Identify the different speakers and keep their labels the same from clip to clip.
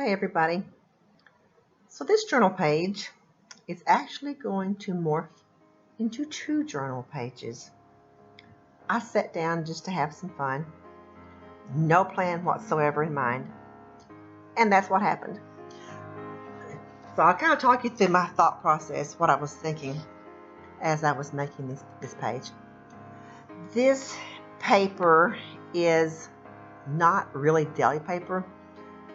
Speaker 1: Hi everybody. So this journal page is actually going to morph into 2 journal pages. I sat down just to have some fun. No plan whatsoever in mind. And that's what happened. So I'll kind of talk you through my thought process, what I was thinking as I was making this page. This paper is not really deli paper.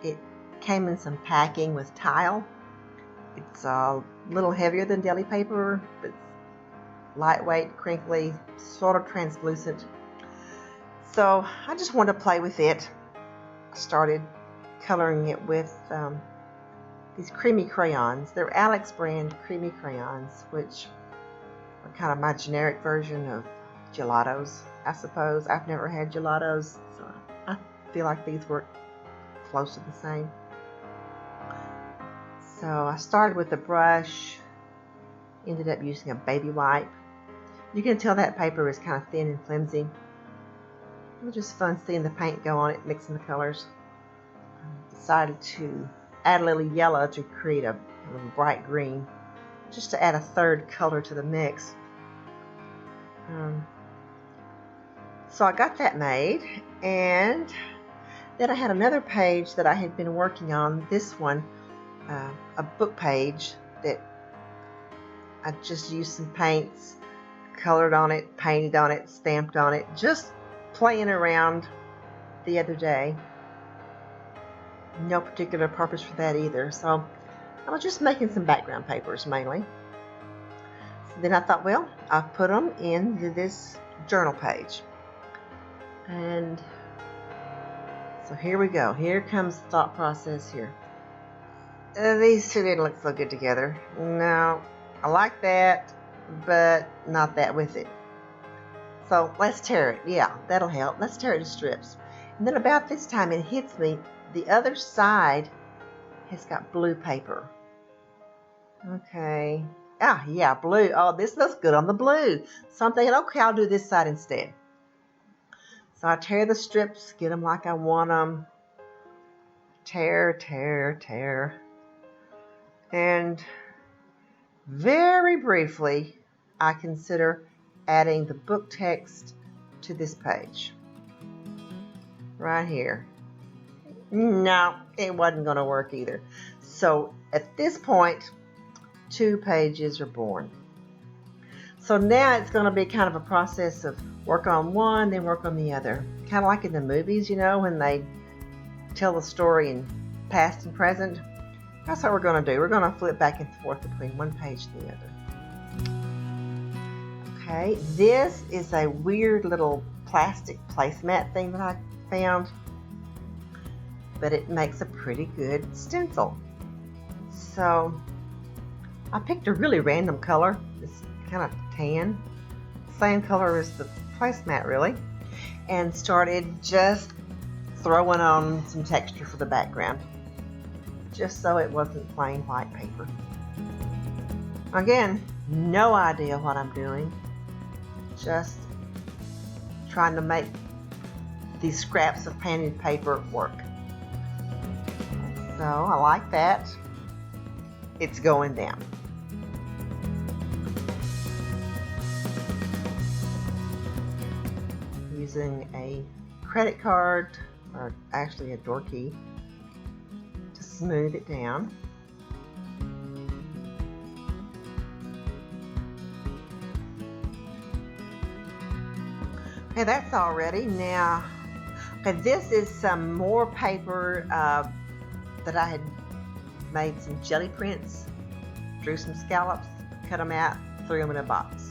Speaker 1: It came in some packing with tile. It's a little heavier than deli paper, but lightweight, crinkly, sort of translucent. So I just wanted to play with it. I started coloring it with these creamy crayons. They're Alex brand creamy crayons, which are kind of my generic version of gelatos, I suppose. I've never had gelatos, so I feel like these work close to the same. So I started with a brush, ended up using a baby wipe. You can tell that paper is kind of thin and flimsy. It was just fun seeing the paint go on it, mixing the colors. I decided to add a little yellow to create a bright green, just to add a third color to the mix. So I got that made, and then I had another page that I had been working on. This one, a book page that I just used some paints, colored on it, painted on it, stamped on it, just playing around the other day. No particular purpose for that either. So I was just making some background papers mainly. So then I thought, well, I'll put them into this journal page. And so here we go. Here comes the thought process here. These two didn't look so good together. No, I like that, but not that with it. So let's tear it. Yeah, that'll help. Let's tear it to strips. And then about this time it hits me, the other side has got blue paper. Okay. Ah, yeah, blue. Oh, this looks good on the blue. So I'm thinking, okay, I'll do this side instead. So I tear the strips, get them like I want them. Tear, tear, tear. And very briefly, I consider adding the book text to this page. Right here. No, it wasn't going to work either. So at this point, 2 pages are born. So now it's going to be kind of a process of work on one, then work on the other. Kind of like in the movies, you know, when they tell the story in past and present. That's what we're going to do. We're going to flip back and forth between one page and the other. Okay, this is a weird little plastic placemat thing that I found, but it makes a pretty good stencil. So I picked a really random color, this kind of tan, same color as the placemat really, and started just throwing on some texture for the background, just so it wasn't plain white paper. Again, no idea what I'm doing, just trying to make these scraps of painted paper work. So I like that. It's going down. Using a credit card, or actually a door key, to smooth it down. Okay, that's all ready. Now, okay, this is some more paper that I had made some jelly prints, drew some scallops, cut them out, threw them in a box.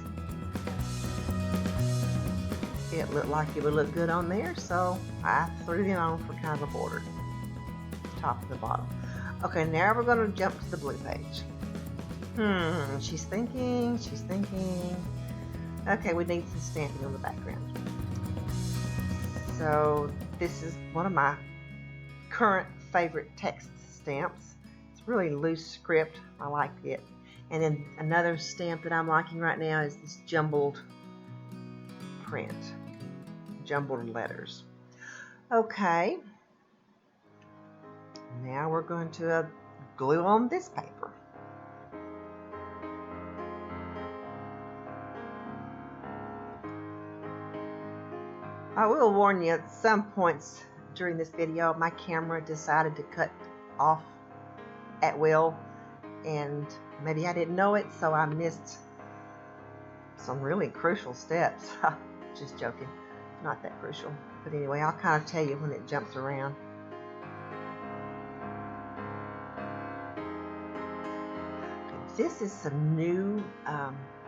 Speaker 1: It looked like it would look good on there, so I threw them on for kind of a border, top and the bottom. Okay, now we're going to jump to the blue page. She's thinking. Okay, we need some stamping on the background. So this is one of my current favorite text stamps. It's really loose script. I like it. And then another stamp that I'm liking right now is this jumbled print, jumbled letters. Okay, Now we're going to glue on this paper. I will warn you, at some points during this video, my camera decided to cut off at will, and maybe I didn't know it, so I missed some really crucial steps. Just joking, not that crucial. But anyway, I'll kind of tell you when it jumps around. This is some new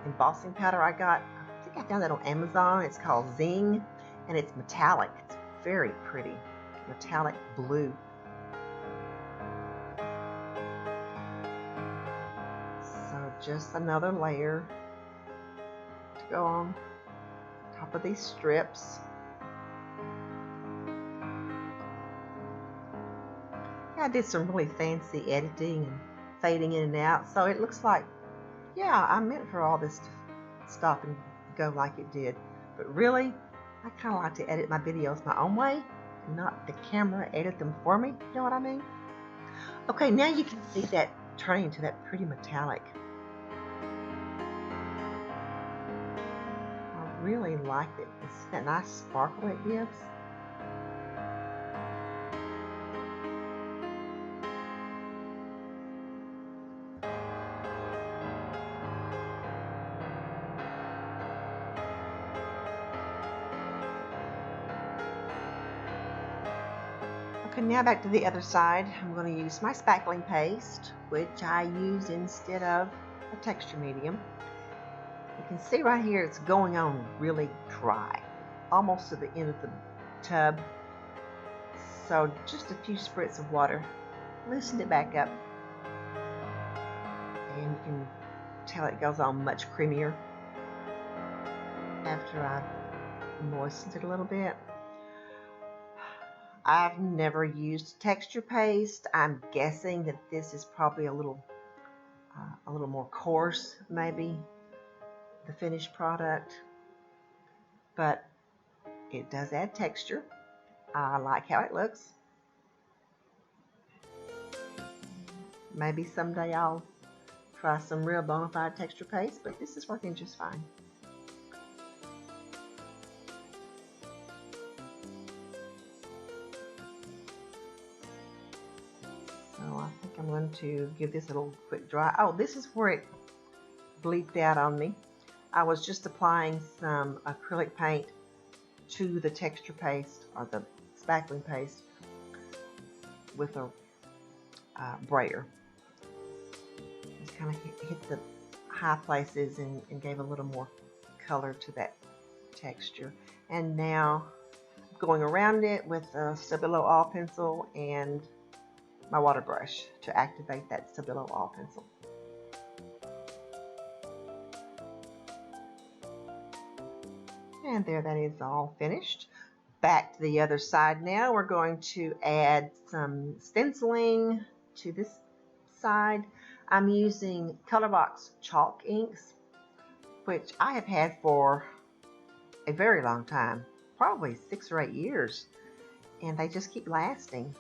Speaker 1: embossing powder I got. I think I found that on Amazon. It's called Zing, and it's metallic. It's very pretty, metallic blue. So just another layer to go on top of these strips. I did some really fancy editing and fading in and out, so it looks like, yeah, I meant for all this to stop and go like it did. But really, I kind of like to edit my videos my own way and not the camera edit them for me. You know what I mean? Okay, now you can see that turning into that pretty metallic. I really like it. It's that nice sparkle it gives. Okay, now back to the other side. I'm going to use my spackling paste, which I use instead of a texture medium. You can see right here it's going on really dry, almost to the end of the tub. So just a few spritz of water, loosen it back up, and you can tell it goes on much creamier after I've moistened it a little bit. I've never used texture paste. I'm guessing that this is probably a little more coarse, maybe, the finished product, but it does add texture. I like how it looks. Maybe someday I'll try some real bona fide texture paste, but this is working just fine. So I think I'm going to give this a little quick dry. Oh, this is where it bleeped out on me. I was just applying some acrylic paint to the texture paste, or the spackling paste, with a brayer. Just kind of hit the high places and gave a little more color to that texture. And now going around it with a Stabilo All pencil and my water brush to activate that Stabilo All pencil. And there, that is all finished. Back to the other side now. We're going to add some stenciling to this side. I'm using Colorbox chalk inks, which I have had for a very long time, probably 6 or 8 years, and they just keep lasting.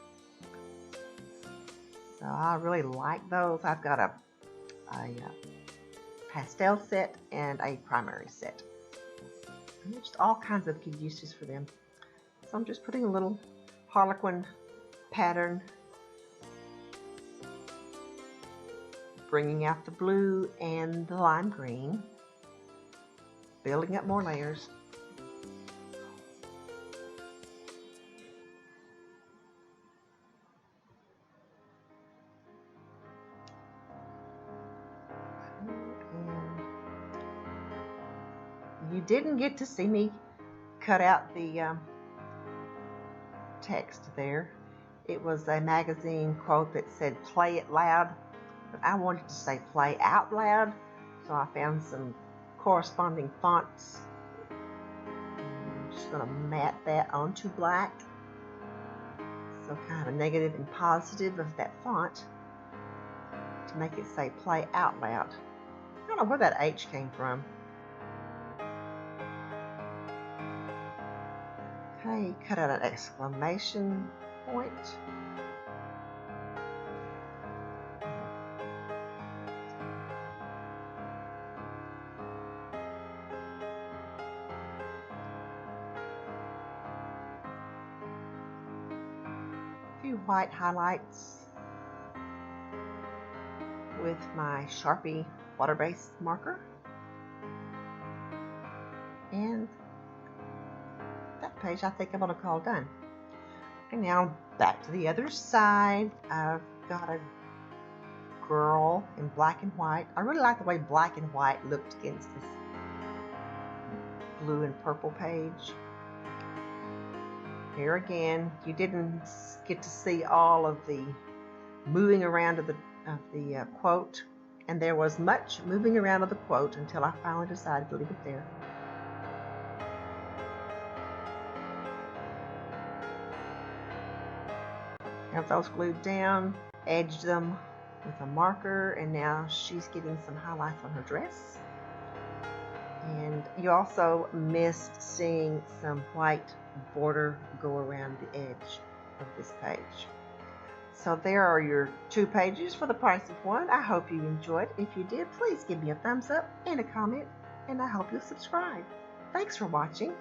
Speaker 1: So I really like those. I've got a pastel set and a primary set. And there's all kinds of good uses for them. So I'm just putting a little harlequin pattern, bringing out the blue and the lime green, building up more layers. You didn't get to see me cut out the text there. It was a magazine quote that said "play it loud," but I wanted to say "play out loud," so I found some corresponding fonts. I'm just going to mat that onto black, so kind of a negative and positive of that font to make it say "play out loud." I don't know where that H came from. Okay, cut out an exclamation point. white highlights with my Sharpie water-based marker. And that page I think I'm going to call done. And now back to the other side. I've got a girl in black and white. I really like the way black and white looked against this blue and purple page. Here again, you didn't get to see all of the moving around of the quote, and there was much moving around of the quote until I finally decided to leave it there. Have those glued down, edged them with a marker, and now she's getting some highlights on her dress. And you also missed seeing some white border go around the edge of this page. So there are your 2 pages for the price of 1. I hope you enjoyed. If you did, please give me a thumbs up and a comment, and I hope you'll subscribe. Thanks for watching.